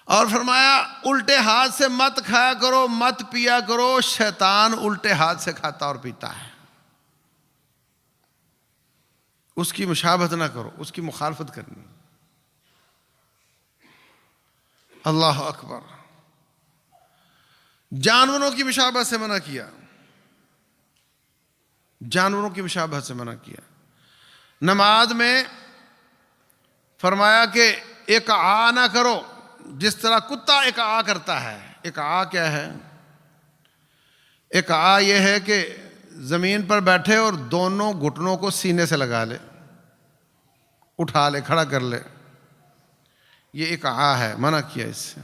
اور فرمایا الٹے ہاتھ سے مت کھایا کرو، مت پیا کرو، شیطان الٹے ہاتھ سے کھاتا اور پیتا ہے۔ اس کی مشابہت نہ کرو، اس کی مخالفت کرنی۔ اللہ اکبر۔ جانوروں کی مشابہت سے منع کیا، جانوروں کی مشابہت سے منع کیا۔ نماز میں فرمایا کہ اقعاء نہ کرو، جس طرح کتا اقعاء کرتا ہے۔ اقعاء کیا ہے؟ اقعاء یہ ہے کہ زمین پر بیٹھے اور دونوں گھٹنوں کو سینے سے لگا لے، اٹھا لے، کھڑا کر لے، یہ اقعاء ہے، منع کیا اس سے۔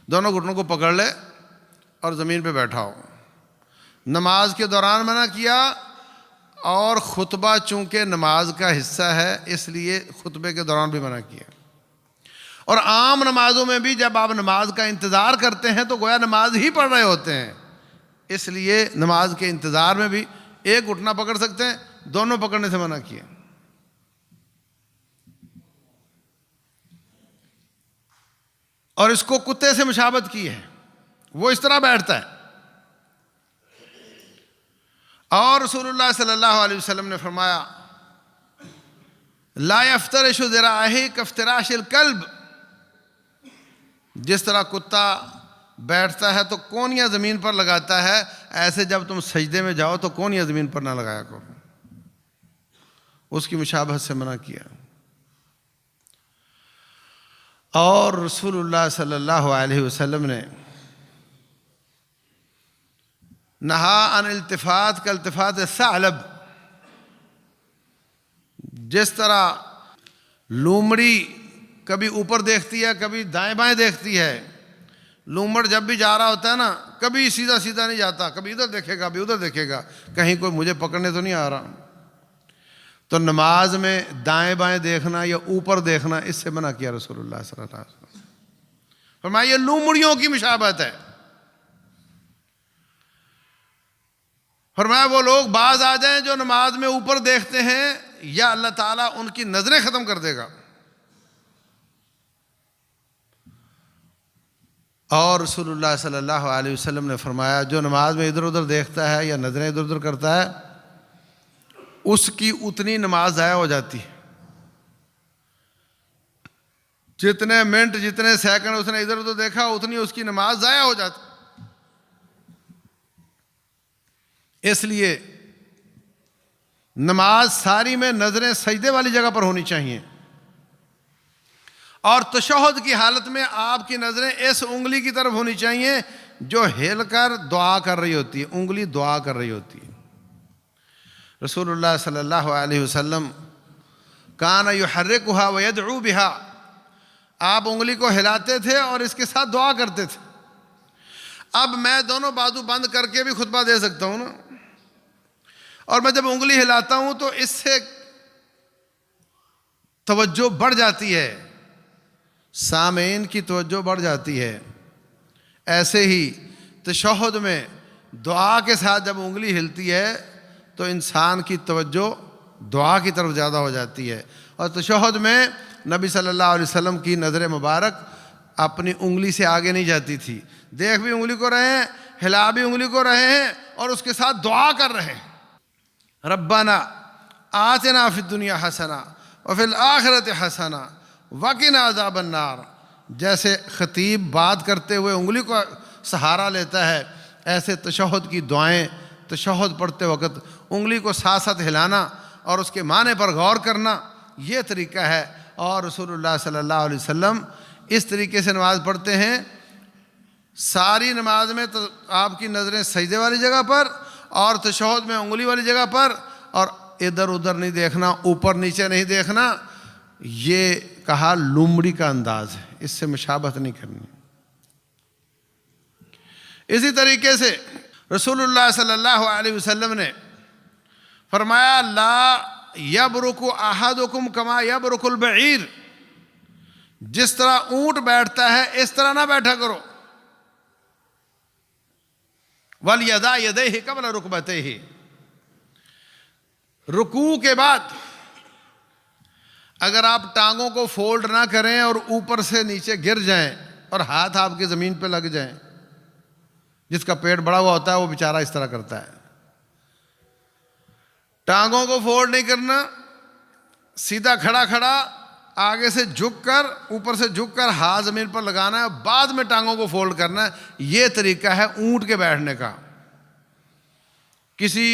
دونوں گھٹنوں کو پکڑ لے اور زمین پہ بیٹھا ہو۔ نماز کے دوران منع کیا، اور خطبہ چونکہ نماز کا حصہ ہے اس لیے خطبے کے دوران بھی منع کیا۔ اور عام نمازوں میں بھی جب آپ نماز کا انتظار کرتے ہیں تو گویا نماز ہی پڑھ رہے ہوتے ہیں، اس لیے نماز کے انتظار میں بھی ایک گھٹنا پکڑ سکتے ہیں، دونوں پکڑنے سے منع کیا۔ اور اس کو کتے سے مشابہت کی ہے، وہ اس طرح بیٹھتا ہے۔ اور رسول اللہ صلی اللہ علیہ وسلم نے فرمایا لا یفترش ذراعہ کافتراش الکلب، جس طرح کتا بیٹھتا ہے تو کونیاں زمین پر لگاتا ہے، ایسے جب تم سجدے میں جاؤ تو کونیاں زمین پر نہ لگایا کرو۔ اس کی مشابہت سے منع کیا۔ اور رسول اللہ صلی اللہ علیہ وسلم نے نہا عن التفات کا التفات الثعلب، جس طرح لومڑی کبھی اوپر دیکھتی ہے کبھی دائیں بائیں دیکھتی ہے، لومڑ جب بھی جا رہا ہوتا ہے نا کبھی سیدھا سیدھا نہیں جاتا، کبھی ادھر دیکھے گا کبھی ادھر دیکھے گا، کہیں کوئی مجھے پکڑنے تو نہیں آ رہا۔ تو نماز میں دائیں بائیں دیکھنا یا اوپر دیکھنا اس سے منع کیا رسول اللہ صلی اللہ علیہ وسلم۔ فرمایا یہ لومڑیوں کی مشابہت ہے۔ فرمایا وہ لوگ باز آ جائیں جو نماز میں اوپر دیکھتے ہیں، یا اللہ تعالیٰ ان کی نظریں ختم کر دے گا۔ اور رسول اللہ صلی اللہ علیہ وسلم نے فرمایا جو نماز میں ادھر ادھر دیکھتا ہے یا نظریں ادھر ادھر کرتا ہے، اس کی اتنی نماز ضائع ہو جاتی ہے۔ جتنے منٹ جتنے سیکنڈ اس نے ادھر ادھر دیکھا اتنی اس کی نماز ضائع ہو جاتی۔ اس لیے نماز ساری میں نظریں سجدے والی جگہ پر ہونی چاہیے، اور تشہد کی حالت میں آپ کی نظریں اس انگلی کی طرف ہونی چاہیے جو ہل کر دعا کر رہی ہوتی ہے، انگلی دعا کر رہی ہوتی ہے۔ رسول اللہ صلی اللہ علیہ وسلم کان یحرکھا ویدعو بہا، آپ انگلی کو ہلاتے تھے اور اس کے ساتھ دعا کرتے تھے۔ اب میں دونوں بازو بند کر کے بھی خطبہ دے سکتا ہوں نا، اور میں جب انگلی ہلاتا ہوں تو اس سے توجہ بڑھ جاتی ہے، سامعین کی توجہ بڑھ جاتی ہے۔ ایسے ہی تشہد میں دعا کے ساتھ جب انگلی ہلتی ہے تو انسان کی توجہ دعا کی طرف زیادہ ہو جاتی ہے۔ اور تشہد میں نبی صلی اللہ علیہ وسلم کی نظر مبارک اپنی انگلی سے آگے نہیں جاتی تھی، دیکھ بھی انگلی کو رہے ہیں، ہلا بھی انگلی کو رہے ہیں، اور اس کے ساتھ دعا کر رہے ہیں، ربنا آتنا فی الدنیا حسنہ وفی الآخرۃ حسنہ وقنا عذاب النار۔ جیسے خطیب بات کرتے ہوئے انگلی کو سہارا لیتا ہے، ایسے تشہد کی دعائیں، تشہد پڑھتے وقت انگلی کو ساتھ ساتھ ہلانا اور اس کے معنی پر غور کرنا، یہ طریقہ ہے۔ اور رسول اللہ صلی اللہ علیہ وسلم اس طریقے سے نماز پڑھتے ہیں۔ ساری نماز میں تو آپ کی نظریں سجدے والی جگہ پر اور تشہد میں انگلی والی جگہ پر، اور ادھر ادھر نہیں دیکھنا، اوپر نیچے نہیں دیکھنا۔ یہ کہا لومڑی کا انداز ہے، اس سے مشابہت نہیں کرنی۔ اسی طریقے سے رسول اللہ صلی اللہ علیہ وسلم نے فرمایا لا یبرک احدکم کما یبرک البعیر، جس طرح اونٹ بیٹھتا ہے اس طرح نہ بیٹھا کرو۔ وَلْيَضَعْ يَدَيْهِ قَبْلَ رُكْبَتَيْهِ، رکوع کے بعد اگر آپ ٹانگوں کو فولڈ نہ کریں اور اوپر سے نیچے گر جائیں اور ہاتھ آپ کی زمین پہ لگ جائیں، جس کا پیٹ بڑا ہوا ہوتا ہے وہ بیچارہ اس طرح کرتا ہے۔ ٹانگوں کو فولڈ نہیں کرنا، سیدھا کھڑا کھڑا آگے سے جھک کر، اوپر سے جھک کر ہاتھ زمین پر لگانا ہے، بعد میں ٹانگوں کو فولڈ کرنا ہے۔ یہ طریقہ ہے اونٹ کے بیٹھنے کا۔ کسی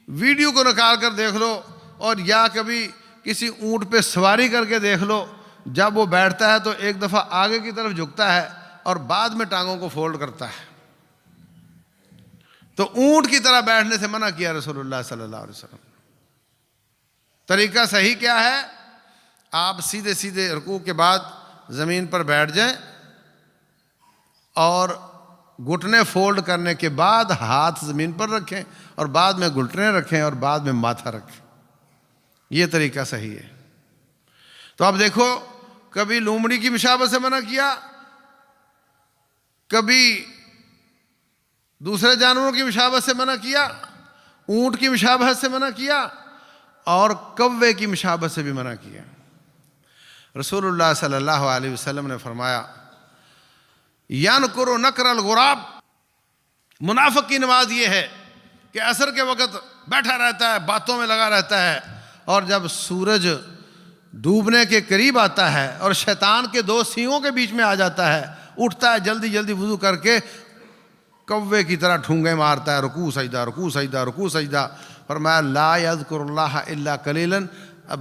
ویڈیو کو نکال کر دیکھ لو، اور یا کبھی کسی اونٹ پہ سواری کر کے دیکھ لو، جب وہ بیٹھتا ہے تو ایک دفعہ آگے کی طرف جھکتا ہے اور بعد میں ٹانگوں کو فولڈ کرتا ہے۔ تو اونٹ کی طرح بیٹھنے سے منع کیا رسول اللہ صلی اللہ علیہ وسلم۔ طریقہ صحیح کیا ہے؟ آپ سیدھے سیدھے رکوع کے بعد زمین پر بیٹھ جائیں اور گھٹنے فولڈ کرنے کے بعد ہاتھ زمین پر رکھیں اور بعد میں گھٹنے رکھیں اور بعد میں ماتھا رکھیں۔ یہ طریقہ صحیح ہے۔ تو اب دیکھو، کبھی لومڑی کی مشابہت سے منع کیا، کبھی دوسرے جانوروں کی مشابہت سے منع کیا، اونٹ کی مشابہت سے منع کیا، اور کوے کی مشابہت سے بھی منع کیا۔ رسول اللہ صلی اللہ علیہ وسلم نے فرمایا یَنْقُرُ نَقْرَ الْغُرَابِ، منافق کی نماز یہ ہے کہ عصر کے وقت بیٹھا رہتا ہے، باتوں میں لگا رہتا ہے، اور جب سورج ڈوبنے کے قریب آتا ہے اور شیطان کے دو سینگوں کے بیچ میں آ جاتا ہے، اٹھتا ہے جلدی جلدی وضو کر کے، کوے کی طرح ٹھونگے مارتا ہے، رکوع سجدہ رکوع سجدہ رکوع سجدہ۔ فرمایا لا یذکر اللہ الا قلیلا،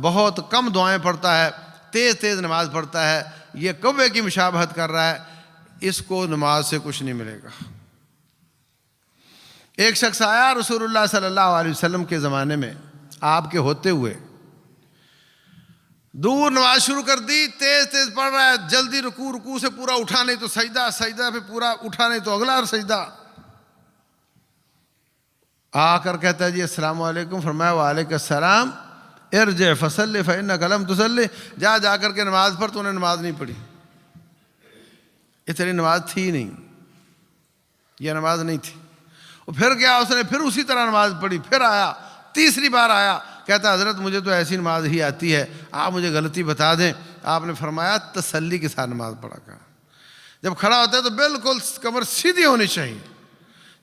بہت کم دعائیں پڑھتا ہے، تیز تیز نماز پڑھتا ہے، یہ کوے کی مشابہت کر رہا ہے، اس کو نماز سے کچھ نہیں ملے گا۔ ایک شخص آیا رسول اللہ صلی اللہ علیہ وسلم کے زمانے میں، آپ کے ہوتے ہوئے دور نماز شروع کر دی، تیز تیز پڑھ رہا ہے، جلدی رکوع، رکوع سے پورا اٹھا نہیں تو سجدہ، سجدہ پہ پورا اٹھا نہیں تو اگلا سجدہ۔ آ کر کہتا ہے جی السلام علیکم، فرمایا وعلیکم السلام، ارجع فصلی فإنک لم تصلی، جا جا کر کے نماز پڑھ، تو نے نماز نہیں پڑھی، یہ تیری نماز تھی نہیں، یہ نماز نہیں تھی۔ اور پھر کیا، اس نے پھر اسی طرح نماز پڑھی، پھر آیا، تیسری بار آیا، کہتا حضرت مجھے تو ایسی نماز ہی آتی ہے، آپ مجھے غلطی بتا دیں۔ آپ نے فرمایا تسلی کے ساتھ نماز پڑھا کر، جب کھڑا ہوتا ہے تو بالکل کمر سیدھی ہونی چاہیے،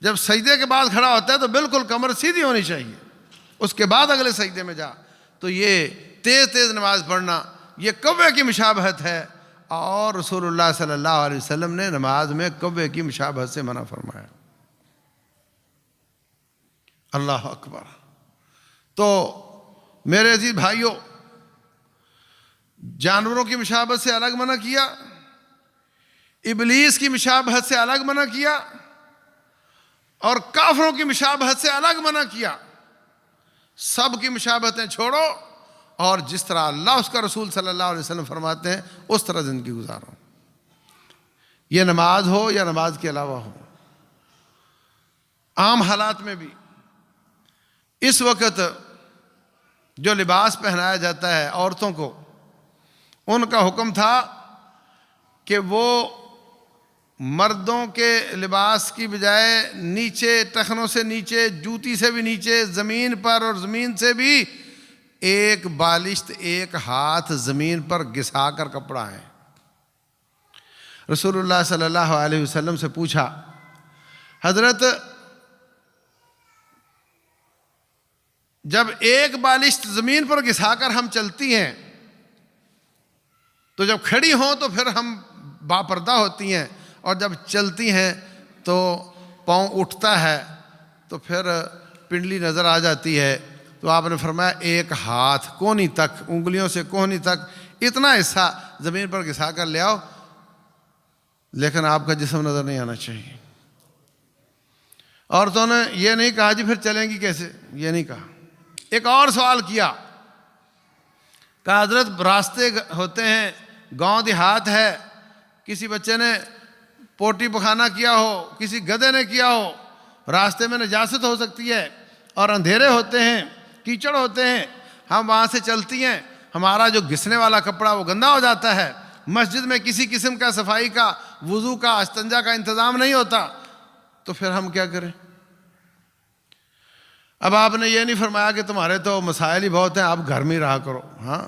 جب سجدے کے بعد کھڑا ہوتا ہے تو بالکل کمر سیدھی ہونی چاہیے، اس کے بعد اگلے سجدے میں جا۔ تو یہ تیز تیز نماز پڑھنا یہ کوے کی مشابہت ہے، اور رسول اللہ صلی اللہ علیہ وسلم نے نماز میں کوے کی مشابہت سے منع فرمایا۔ اللہ اکبر۔ تو میرے عزیز بھائیوں، جانوروں کی مشابہت سے الگ منع کیا، ابلیس کی مشابہت سے الگ منع کیا، اور کافروں کی مشابہت سے الگ منع کیا۔ سب کی مشابہتیں چھوڑو، اور جس طرح اللہ اس کا رسول صلی اللہ علیہ وسلم فرماتے ہیں اس طرح زندگی گزارو، یہ نماز ہو یا نماز کے علاوہ ہو، عام حالات میں بھی۔ اس وقت جو لباس پہنایا جاتا ہے عورتوں کو، ان کا حکم تھا کہ وہ مردوں کے لباس کی بجائے نیچے، ٹخنوں سے نیچے، جوتی سے بھی نیچے، زمین پر اور زمین سے بھی ایک بالشت، ایک ہاتھ زمین پر گھسا کر کپڑا ہے۔ رسول اللہ صلی اللہ علیہ وسلم سے پوچھا، حضرت جب ایک بالشت زمین پر گھسا کر ہم چلتی ہیں تو جب کھڑی ہوں تو پھر ہم باپردہ ہوتی ہیں، اور جب چلتی ہیں تو پاؤں اٹھتا ہے تو پھر پنڈلی نظر آ جاتی ہے۔ تو آپ نے فرمایا ایک ہاتھ کونی تک، انگلیوں سے کونی تک اتنا حصہ زمین پر گھسا کر لے آؤ، لیکن آپ کا جسم نظر نہیں آنا چاہیے۔ عورتوں نے یہ نہیں کہا جی پھر چلیں گی کیسے، یہ نہیں کہا۔ ایک اور سوال کیا، کہا حضرت راستے ہوتے ہیں، گاؤں دیہات ہے، کسی بچے نے پوٹی پخانہ کیا ہو، کسی گدھے نے کیا ہو، راستے میں نجاست ہو سکتی ہے، اور اندھیرے ہوتے ہیں، کیچڑ ہوتے ہیں، ہم وہاں سے چلتی ہیں، ہمارا جو گھسنے والا کپڑا وہ گندا ہو جاتا ہے، مسجد میں کسی قسم کا صفائی کا، وضو کا، استنجا کا انتظام نہیں ہوتا، تو پھر ہم کیا کریں؟ اب آپ نے یہ نہیں فرمایا کہ تمہارے تو مسائل ہی بہت ہیں، آپ گھر میں ہی رہا کرو، ہاں،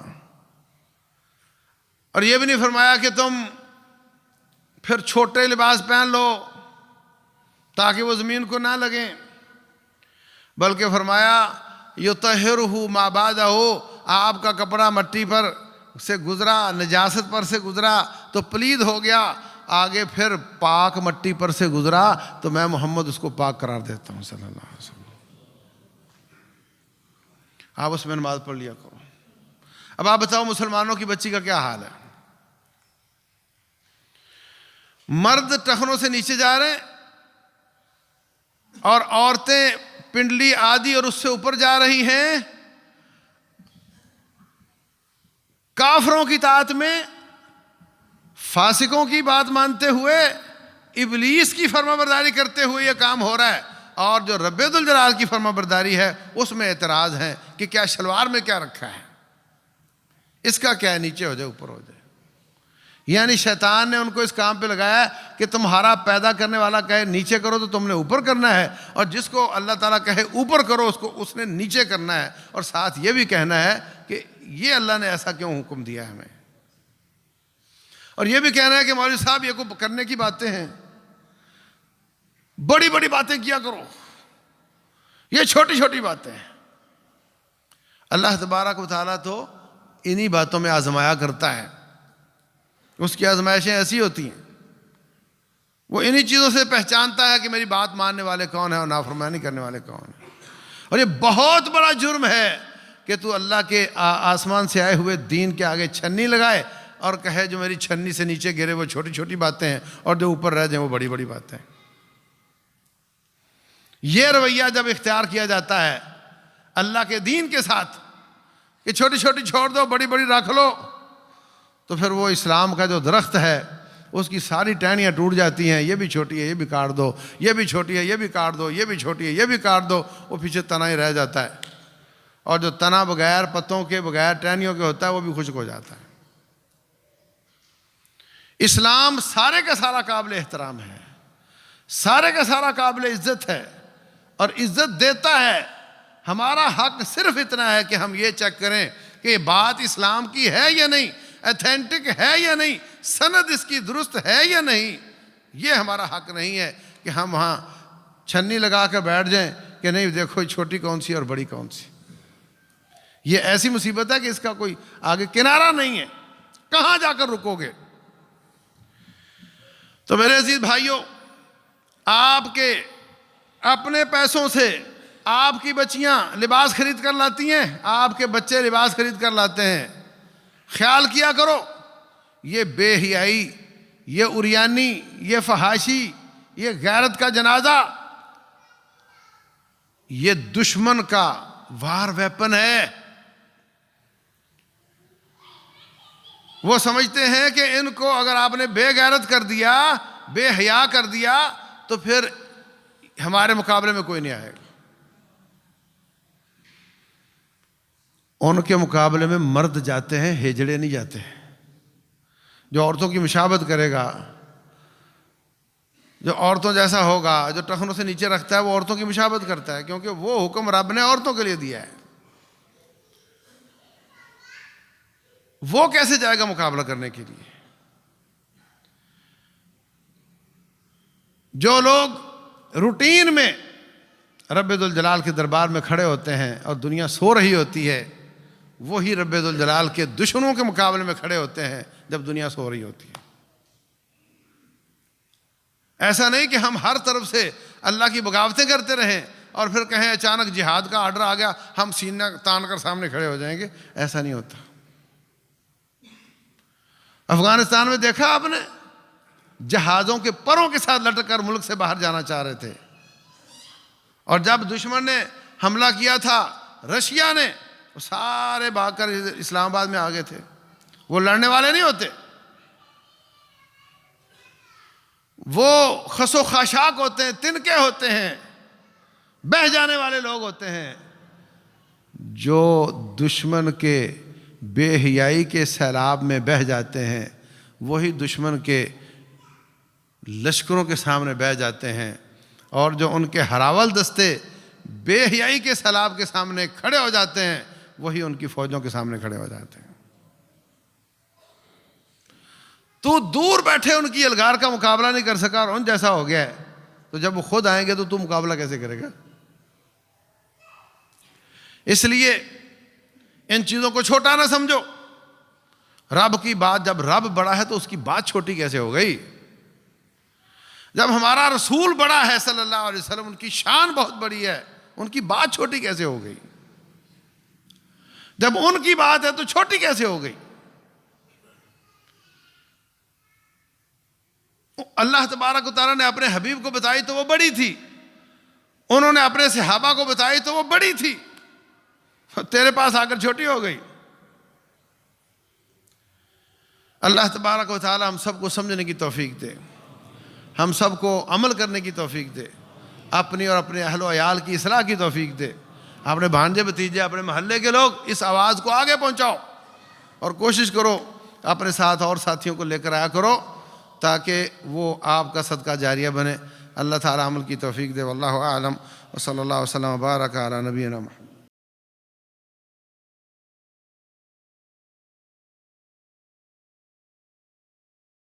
اور یہ بھی نہیں فرمایا کہ تم پھر چھوٹے لباس پہن لو تاکہ وہ زمین کو نہ لگیں، بلکہ فرمایا یطہرہ ما بعدہ، آپ کا کپڑا مٹی پر سے گزرا، نجاست پر سے گزرا تو پلید ہو گیا، آگے پھر پاک مٹی پر سے گزرا تو میں محمد اس کو پاک قرار دیتا ہوں صلی اللہ علیہ وسلم۔ آپ اس میں نماز پڑھ لیا کرو۔ اب آپ بتاؤ مسلمانوں کی بچی کا کیا حال ہے؟ مرد ٹخنوں سے نیچے جا رہے ہیں اور عورتیں پنڈلی آدھی اور اس سے اوپر جا رہی ہیں، کافروں کی اطاعت میں، فاسقوں کی بات مانتے ہوئے، ابلیس کی فرما برداری کرتے ہوئے یہ کام ہو رہا ہے، اور جو رب ذوالجلال کی فرما برداری ہے اس میں اعتراض ہے کہ کیا شلوار میں کیا رکھا ہے، اس کا کیا ہے، نیچے ہو جائے اوپر ہو جائے۔ یعنی شیطان نے ان کو اس کام پہ لگایا کہ تمہارا پیدا کرنے والا کہے نیچے کرو تو تم نے اوپر کرنا ہے، اور جس کو اللہ تعالیٰ کہے اوپر کرو اس نے نیچے کرنا ہے، اور ساتھ یہ بھی کہنا ہے کہ یہ اللہ نے ایسا کیوں حکم دیا ہے ہمیں، اور یہ بھی کہنا ہے کہ مولوی صاحب یہ کو کرنے کی باتیں ہیں، بڑی بڑی باتیں کیا کرو، یہ چھوٹی چھوٹی باتیں ہیں۔ اللہ تبارک و تعالیٰ تو انہی باتوں میں آزمایا کرتا ہے، اس کی آزمائشیں ایسی ہوتی ہیں، وہ انہی چیزوں سے پہچانتا ہے کہ میری بات ماننے والے کون ہیں اور نافرمانی کرنے والے کون ہیں۔ اور یہ بہت بڑا جرم ہے کہ تو اللہ کے آسمان سے آئے ہوئے دین کے آگے چھنی لگائے اور کہے جو میری چھنی سے نیچے گرے وہ چھوٹی چھوٹی باتیں ہیں، اور جو اوپر رہ جائیں وہ بڑی بڑی باتیں ہیں۔ یہ رویہ جب اختیار کیا جاتا ہے اللہ کے دین کے ساتھ کہ چھوٹی چھوٹی چھوڑ دو، بڑی بڑی رکھ لو، تو پھر وہ اسلام کا جو درخت ہے اس کی ساری ٹہنیاں ٹوٹ جاتی ہیں، یہ بھی چھوٹی ہے یہ بھی کاٹ دو، یہ بھی چھوٹی ہے یہ بھی کاٹ دو، یہ بھی چھوٹی ہے یہ بھی کاٹ دو، وہ پیچھے تنا ہی رہ جاتا ہے، اور جو تنا بغیر پتوں کے، بغیر ٹہنیوں کے ہوتا ہے وہ بھی خشک ہو جاتا ہے۔ اسلام سارے کا سارا قابل احترام ہے، سارے کا سارا قابل عزت ہے، اور عزت دیتا ہے۔ ہمارا حق صرف اتنا ہے کہ ہم یہ چیک کریں کہ یہ بات اسلام کی ہے یا نہیں، ایتھینٹک ہے یا نہیں، سند اس کی درست ہے یا نہیں۔ یہ ہمارا حق نہیں ہے کہ ہم وہاں چھنی لگا کے بیٹھ جائیں کہ نہیں دیکھو چھوٹی کون سی اور بڑی کون سی۔ یہ ایسی مصیبت ہے کہ اس کا کوئی آگے کنارہ نہیں ہے، کہاں جا کر رکو گے؟ تو میرے عزیز بھائیوں، آپ کے اپنے پیسوں سے آپ کی بچیاں لباس خرید کر لاتی ہیں، آپ کے بچے لباس خرید کر لاتے ہیں، خیال کیا کرو یہ بے حیائی، یہ عریانی، یہ فحاشی، یہ غیرت کا جنازہ، یہ دشمن کا وار ویپن ہے۔ وہ سمجھتے ہیں کہ ان کو اگر آپ نے بے غیرت کر دیا، بے حیا کر دیا، تو پھر ہمارے مقابلے میں کوئی نہیں آئے گا۔ ان کے مقابلے میں مرد جاتے ہیں، ہجڑے نہیں جاتے. جو عورتوں کی مشابہت کرے گا، جو عورتوں جیسا ہوگا، جو ٹخنوں سے نیچے رکھتا ہے، وہ عورتوں کی مشابہت کرتا ہے، کیونکہ وہ حکم رب نے عورتوں کے لیے دیا ہے. وہ کیسے جائے گا مقابلہ کرنے کے لیے؟ جو لوگ روٹین میں رب ذوالجلال کے دربار میں کھڑے ہوتے ہیں اور دنیا سو رہی ہوتی ہے، وہی رب ذوالجلال کے دشمنوں کے مقابلے میں کھڑے ہوتے ہیں جب دنیا سو رہی ہوتی ہے. ایسا نہیں کہ ہم ہر طرف سے اللہ کی بغاوتیں کرتے رہیں اور پھر کہیں اچانک جہاد کا آرڈر آ گیا ہم سینہ تان کر سامنے کھڑے ہو جائیں گے. ایسا نہیں ہوتا. افغانستان میں دیکھا آپ نے، جہازوں کے پروں کے ساتھ لٹک کر ملک سے باہر جانا چاہ رہے تھے، اور جب دشمن نے حملہ کیا تھا رشیا نے، وہ سارے بھاگ کر اسلام آباد میں آ گئے تھے. وہ لڑنے والے نہیں ہوتے، وہ خس و خاشاک ہوتے ہیں، تنکے ہوتے ہیں، بہہ جانے والے لوگ ہوتے ہیں. جو دشمن کے بے حیائی کے سیلاب میں بہہ جاتے ہیں وہی دشمن کے لشکروں کے سامنے بہہ جاتے ہیں، اور جو ان کے ہراول دستے بے حیائی کے سیلاب کے سامنے کھڑے ہو جاتے ہیں وہی ان کی فوجوں کے سامنے کھڑے ہو جاتے ہیں. تو دور بیٹھے ان کی الغار کا مقابلہ نہیں کر سکا اور ان جیسا ہو گیا ہے، تو جب وہ خود آئیں گے تو مقابلہ کیسے کرے گا؟ اس لیے ان چیزوں کو چھوٹا نہ سمجھو. رب کی بات، جب رب بڑا ہے تو اس کی بات چھوٹی کیسے ہو گئی؟ جب ہمارا رسول بڑا ہے صلی اللہ علیہ وسلم، ان کی شان بہت بڑی ہے، ان کی بات چھوٹی کیسے ہو گئی؟ جب ان کی بات ہے تو چھوٹی کیسے ہو گئی؟ اللہ تبارک و تعالیٰ نے اپنے حبیب کو بتائی تو وہ بڑی تھی، انہوں نے اپنے صحابہ کو بتائی تو وہ بڑی تھی، تیرے پاس آ کر چھوٹی ہو گئی. اللہ تبارک و تعالیٰ ہم سب کو سمجھنے کی توفیق دے، ہم سب کو عمل کرنے کی توفیق دے، اپنی اور اپنے اہل و عیال کی اصلاح کی توفیق دے. اپنے بھانجے بھتیجے، اپنے محلے کے لوگ اس آواز کو آگے پہنچاؤ اور کوشش کرو اپنے ساتھ اور ساتھیوں کو لے کر آیا کرو تاکہ وہ آپ کا صدقہ جاریہ بنے. اللہ تعالیٰ عمل کی توفیق دے. واللہ اعلم، وصلی اللہ وسلم وبارک علی نبینا محمد.